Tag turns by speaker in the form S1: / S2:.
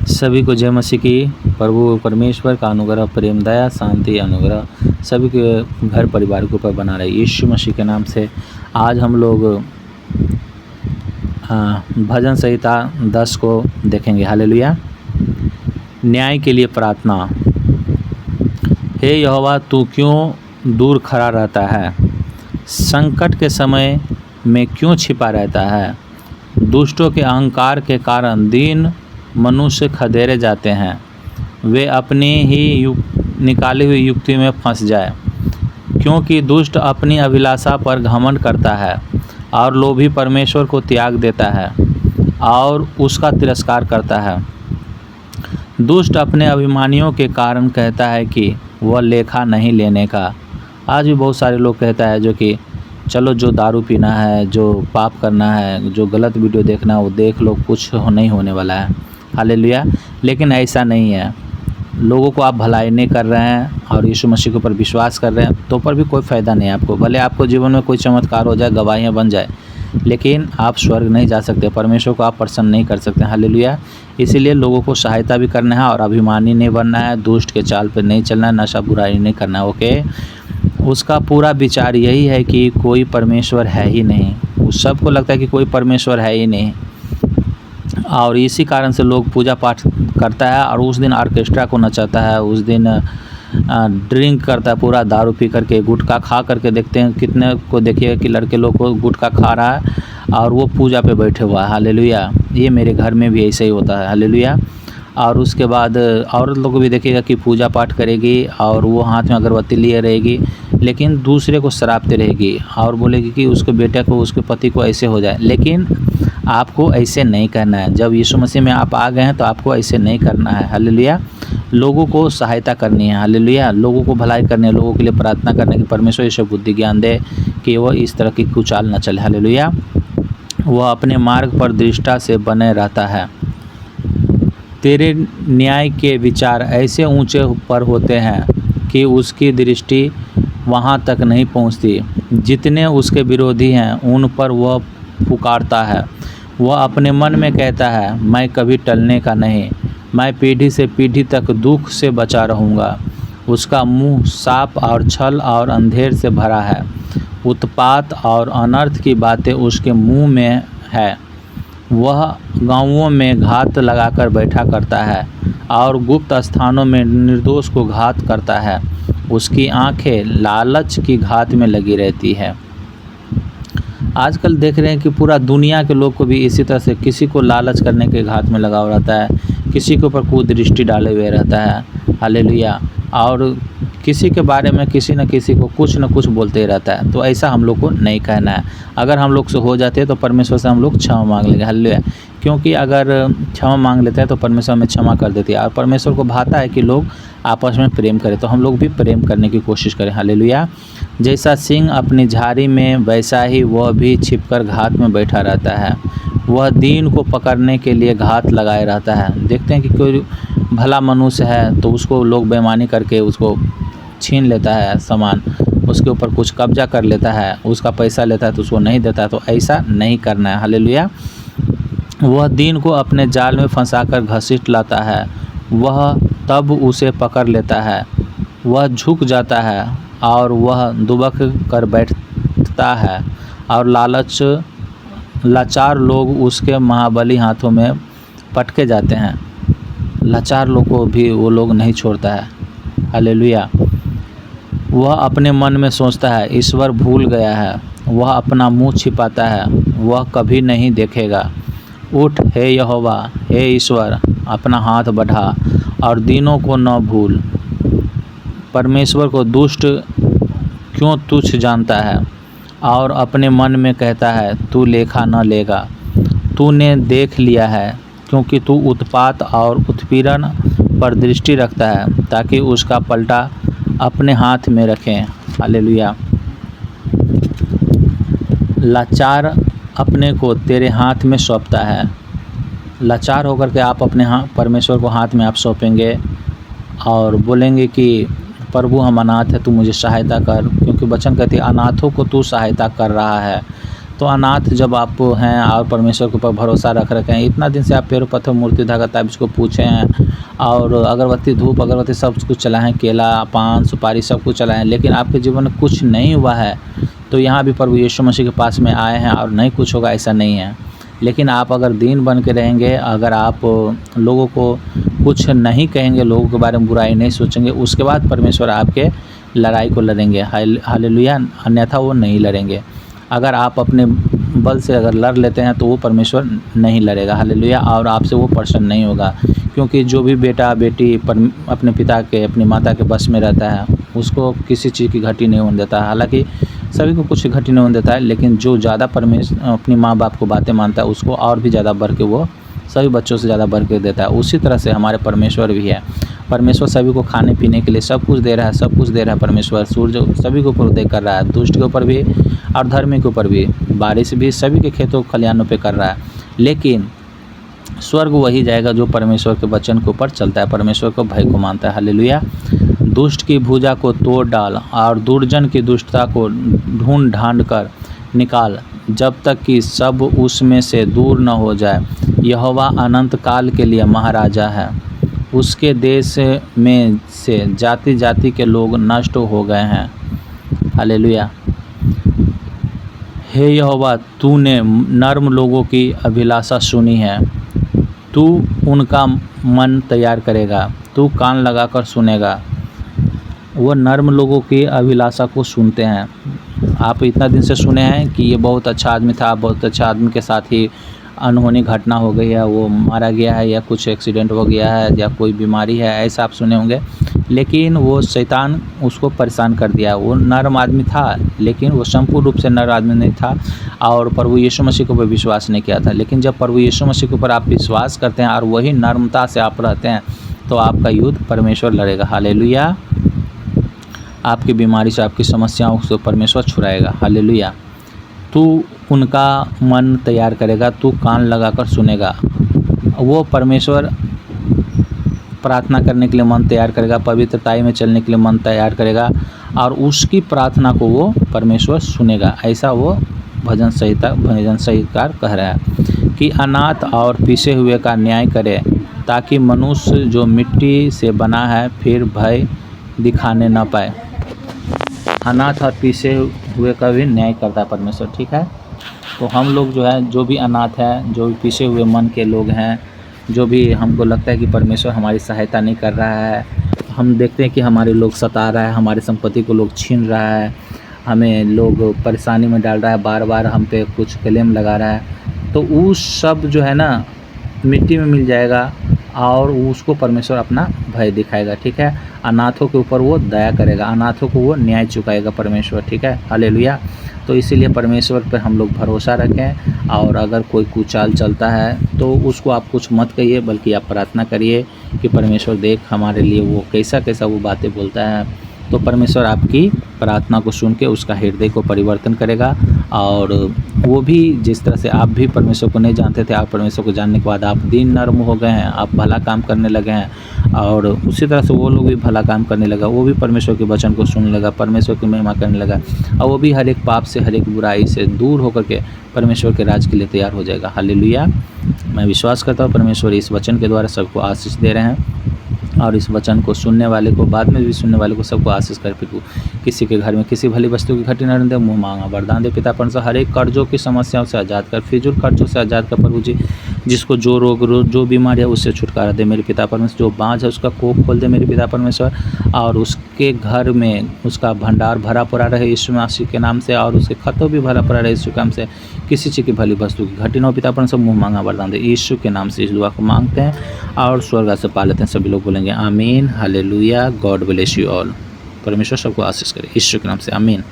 S1: सभी को जय मसीह की। प्रभु परमेश्वर का अनुग्रह, प्रेम, दया, शांति, अनुग्रह सभी के घर परिवार के ऊपर बना रहे यीशु मसीह के नाम से। आज हम लोग भजन संहिता 10 को देखेंगे। हालेलुया। न्याय के लिए प्रार्थना। हे यहोवा, तू क्यों दूर खड़ा रहता है? संकट के समय में क्यों छिपा रहता है? दुष्टों के अहंकार के कारण दीन मनुष्य खदेरे जाते हैं। वे अपनी ही निकाली हुई युक्ति में फंस जाए, क्योंकि दुष्ट अपनी अभिलाषा पर घमंड करता है और लोभी परमेश्वर को त्याग देता है और उसका तिरस्कार करता है। दुष्ट अपने अभिमानियों के कारण कहता है कि वह लेखा नहीं लेने का। आज भी बहुत सारे लोग कहता है जो कि चलो, जो दारू पीना है, जो पाप करना है, जो गलत वीडियो देखना है वो देख लो, कुछ नहीं होने वाला है। हालेलुया। लेकिन ऐसा नहीं है। लोगों को आप भलाई नहीं कर रहे हैं और यीशु मसीह के ऊपर विश्वास कर रहे हैं तो पर भी कोई फ़ायदा नहीं है आपको। भले आपको जीवन में कोई चमत्कार हो जाए, गवाहियाँ बन जाए, लेकिन आप स्वर्ग नहीं जा सकते, परमेश्वर को आप प्रसन्न नहीं कर सकते। हालेलुया। इसीलिए लोगों को सहायता भी करना है और अभिमानी नहीं बनना है, दुष्ट के चाल पर नहीं चलना है, नशा बुराई नहीं करना है। ओके। उसका पूरा विचार यही है कि कोई परमेश्वर है ही नहीं। उस सबको लगता है कि कोई परमेश्वर है ही नहीं, और इसी कारण से लोग पूजा पाठ करता है और उस दिन ऑर्केस्ट्रा को नचाता है, उस दिन ड्रिंक करता है, पूरा दारू पी करके, गुटखा खा करके। देखते हैं कितने को देखिए कि लड़के लोग को गुटखा खा रहा है और वो पूजा पे बैठे हुआ है। हालेलुया। ये मेरे घर में भी ऐसे ही होता है। हालेलुया। और उसके बाद औरत लोग को भी देखिएगा कि पूजा पाठ करेगी और वो हाथ में अगरबत्ती लिए रहेगी, लेकिन दूसरे को शराबते रहेगी और बोलेगी कि उसके बेटे को, उसके पति को ऐसे हो जाए। लेकिन आपको ऐसे नहीं करना है। जब यीशु मसीह में आप आ गए हैं तो आपको ऐसे नहीं करना है। हालेलुया। लोगों को सहायता करनी है। हालेलुया। लोगों को भलाई करनी है, लोगों के लिए प्रार्थना करने की परमेश्वर ईश्वर बुद्धि ज्ञान दे कि वह इस तरह की कुचाल न चले। हालेलुया। वह अपने मार्ग पर दृष्टा से बने रहता है। तेरे न्याय के विचार ऐसे ऊंचे पर होते हैं कि उसकी दृष्टि वहां तक नहीं पहुंचती। जितने उसके विरोधी हैं उन पर वह पुकारता है। वह अपने मन में कहता है, मैं कभी टलने का नहीं, मैं पीढ़ी से पीढ़ी तक दुख से बचा रहूँगा। उसका मुँह साप और छल और अंधेर से भरा है। उत्पात और अनर्थ की बातें उसके मुँह में है। वह गाँवों में घात लगाकर बैठा करता है और गुप्त स्थानों में निर्दोष को घात करता है। उसकी आंखें लालच की घात में लगी रहती है। आजकल देख रहे हैं कि पूरा दुनिया के लोग को भी इसी तरह से किसी को लालच करने के घात में लगा हुआ रहता है, किसी के ऊपर कुदृष्टि डाले हुए रहता है। हालेलुया। और किसी के बारे में किसी न किसी को कुछ न कुछ बोलते ही रहता है। तो ऐसा हम लोग को नहीं कहना है। अगर हम लोग से हो जाते हैं तो परमेश्वर से हम लोग क्षमा मांग लेंगे। हालेलुया। क्योंकि अगर क्षमा मांग लेते हैं तो परमेश्वर हमें क्षमा कर देती है और परमेश्वर को भाता है कि लोग आपस में प्रेम करें, तो हम लोग भी प्रेम करने की कोशिश करें। हालेलुया। जैसा सिंह अपनी झाड़ी में, वैसा ही वह भी छिपकर घात में बैठा रहता है। वह दीन को पकड़ने के लिए घात लगाए रहता है। देखते हैं कि कोई भला मनुष्य है तो उसको लोग बेईमानी करके उसको छीन लेता है सामान, उसके ऊपर कुछ कब्जा कर लेता है, उसका पैसा लेता है तो उसको नहीं देता है। तो ऐसा नहीं करना है। हालेलुया। वह दीन को अपने जाल में फंसाकर घसीट लाता है। वह तब उसे पकड़ लेता है। वह झुक जाता है और वह दुबक कर बैठता है और लाचार लोग उसके महाबली हाथों में पटके जाते हैं। लाचार लोग को भी वो लोग नहीं छोड़ता है। हालेलुया। वह अपने मन में सोचता है, ईश्वर भूल गया है। वह अपना मुंह छिपाता है, वह कभी नहीं देखेगा। उठ हे यहोवा, हे ईश्वर, अपना हाथ बढ़ा और दीनों को न भूल। परमेश्वर को दुष्ट क्यों तुच्छ जानता है और अपने मन में कहता है, तू लेखा न लेगा। तूने देख लिया है, क्योंकि तू उत्पात और उत्पीड़न पर दृष्टि रखता है, ताकि उसका पलटा अपने हाथ में रखें। हालेलुया। लाचार अपने को तेरे हाथ में सौंपता है। लाचार होकर के आप अपने परमेश्वर को हाथ में आप सौंपेंगे और बोलेंगे कि प्रभु, हम अनाथ है, तू मुझे सहायता कर। क्योंकि वचन कहती है, अनाथों को तू सहायता कर रहा है। तो अनाथ जब आप हैं और परमेश्वर के ऊपर भरोसा रख रखे हैं, इतना दिन से आप पेड़ पत्थर मूर्ति धागा ताबिज़ को पूछे हैं और अगरबत्ती धूप अगरबत्ती सब कुछ चलाएँ, केला पान सुपारी सब कुछ चलाएँ, लेकिन आपके जीवन में कुछ नहीं हुआ है, तो यहाँ भी प्रभु यीशु मसीह के पास में आए हैं और नहीं कुछ होगा ऐसा नहीं है। लेकिन आप अगर दीन बन के रहेंगे, अगर आप लोगों को कुछ नहीं कहेंगे, लोगों के बारे में बुराई नहीं सोचेंगे, उसके बाद परमेश्वर आपके लड़ाई को लड़ेंगे। हालेलुया, अन्यथा वो नहीं लड़ेंगे। अगर आप अपने बल से अगर लड़ लेते हैं तो वो परमेश्वर नहीं लड़ेगा। हालेलुया, और आपसे वो प्रसन्न नहीं होगा, क्योंकि जो भी बेटा बेटी अपने पिता के अपनी माता के बस में रहता है उसको किसी चीज़ की घटी नहीं होने देता है। हालांकि सभी को कुछ घटी नहीं होने देता है, लेकिन जो ज़्यादा अपनी माँ बाप को बातें मानता है उसको और भी ज़्यादा बढ़ के वो सभी बच्चों से ज़्यादा बढ़ के देता है। उसी तरह से हमारे परमेश्वर भी है। परमेश्वर सभी को खाने पीने के लिए सब कुछ दे रहा है, सब कुछ दे रहा है परमेश्वर। सूर्य सभी के ऊपर उदय कर रहा है, दुष्ट के ऊपर भी और धर्मी के ऊपर भी, बारिश भी सभी के खेतों खलिहानों पे कर रहा है। लेकिन स्वर्ग वही जाएगा जो परमेश्वर के वचन के ऊपर चलता है, परमेश्वर को भय को मानता है। हालेलुया। दुष्ट की भुजा को तोड़ डाल और दुर्जन की दुष्टता को ढूंढ ढांड कर निकाल, जब तक कि सब उसमें से दूर न हो जाए। यहोवा अनंत काल के लिए महाराजा है, उसके देश में से जाति जाति के लोग नष्ट हो गए हैं। हालेलुया। हे यहोवा, तूने नर्म लोगों की अभिलाषा सुनी है, तू उनका मन तैयार करेगा, तू कान लगाकर सुनेगा। वो नर्म लोगों की अभिलाषा को सुनते हैं। आप इतना दिन से सुने हैं कि ये बहुत अच्छा आदमी था, बहुत अच्छा आदमी के साथ ही अनहोनी घटना हो गई है, वो मारा गया है या कुछ एक्सीडेंट हो गया है या कोई बीमारी है, ऐसा आप सुने होंगे। लेकिन वो शैतान उसको परेशान कर दिया। वो नर्म आदमी था, लेकिन वो संपूर्ण रूप से नर्म आदमी नहीं था और प्रभु यीशु मसीह के ऊपर विश्वास नहीं किया था। लेकिन जब प्रभु यीशु मसीह के ऊपर आप विश्वास करते हैं और वही नर्मता से आप रहते हैं, तो आपका युद्ध परमेश्वर लड़ेगा। हालेलुया। आपकी बीमारी से, आपकी समस्याओं से परमेश्वर छुड़ाएगा। हालेलुया। तू उनका मन तैयार करेगा, तू कान लगाकर सुनेगा। वो परमेश्वर प्रार्थना करने के लिए मन तैयार करेगा, पवित्रताई में चलने के लिए मन तैयार करेगा और उसकी प्रार्थना को वो परमेश्वर सुनेगा। ऐसा वो भजन संहिताकार कह रहा है कि अनाथ और पीसे हुए का न्याय करे, ताकि मनुष्य जो मिट्टी से बना है फिर भय दिखाने न पाए। अनाथ और पीसे हुए का भी न्याय करता है परमेश्वर। ठीक है, तो हम लोग जो है, जो भी अनाथ है, जो भी पीसे हुए मन के लोग हैं, जो भी हमको लगता है कि परमेश्वर हमारी सहायता नहीं कर रहा है, हम देखते हैं कि हमारे लोग सता रहा है, हमारी संपत्ति को लोग छीन रहा है, हमें लोग परेशानी में डाल रहा है, बार बार हम पे कुछ क्लेम लगा रहा है, तो वो सब जो है ना मिट्टी में मिल जाएगा और उसको परमेश्वर अपना भय दिखाएगा। ठीक है, अनाथों के ऊपर वो दया करेगा, अनाथों को वो न्याय चुकाएगा परमेश्वर। ठीक है, हालेलुया। तो इसीलिए परमेश्वर पर हम लोग भरोसा रखें और अगर कोई कुचाल चलता है तो उसको आप कुछ मत कहिए, बल्कि आप प्रार्थना करिए कि परमेश्वर देख हमारे लिए वो कैसा कैसा वो बातें बोलता है। तो परमेश्वर आपकी प्रार्थना को सुन के उसका हृदय को परिवर्तन करेगा और वो भी, जिस तरह से आप भी परमेश्वर को नहीं जानते थे, आप परमेश्वर को जानने के बाद आप दीन नर्म हो गए हैं, आप भला काम करने लगे हैं और उसी तरह से वो लोग भी भला काम करने लगा, वो भी परमेश्वर के वचन को सुनने लगा, परमेश्वर की महिमा करने लगा और वो भी हर एक पाप से, हर एक बुराई से दूर होकर के परमेश्वर के राज के लिए तैयार हो जाएगा। हालेलुया। मैं विश्वास करता हूँ परमेश्वर इस वचन के द्वारा सबको आशीष दे रहे हैं और इस वचन को सुनने वाले को, बाद में भी सुनने वाले को, सबको आशीष कर। फिर किसी के घर में किसी भली वस्तु की घटी न दे, मुँह मांगा वरदान दे पिता परमेश्वर। हर एक कर्जों की समस्याओं से आज़ाद कर, फिजूल कर्जों से आज़ाद कर प्रभु जी। जिसको जो रोग जो बीमारी है उससे छुटकारा दे मेरे पिता परमेश्वर। जो बाँझ है उसका कोख खोल दे मेरे पिता परमेश्वर और उसके घर में उसका भंडार भरा पड़ा रहे यीशु मसीह के नाम से, और उसके खतों भी भरा पड़ा रहे यीशु के नाम से। किसी चीज़ की भली वस्तु की घटी न हो पिता परमेश्वर। मुँह मांगा वरदान दे यीशु के नाम से इस दुआ को मांगते हैं और स्वर्ग से पा लेते हैं। सभी लोग बोलेंगे आमीन, hallelujah, God bless you all. परमेश्वर सबको आशीष करे यीशु के नाम से, आमीन।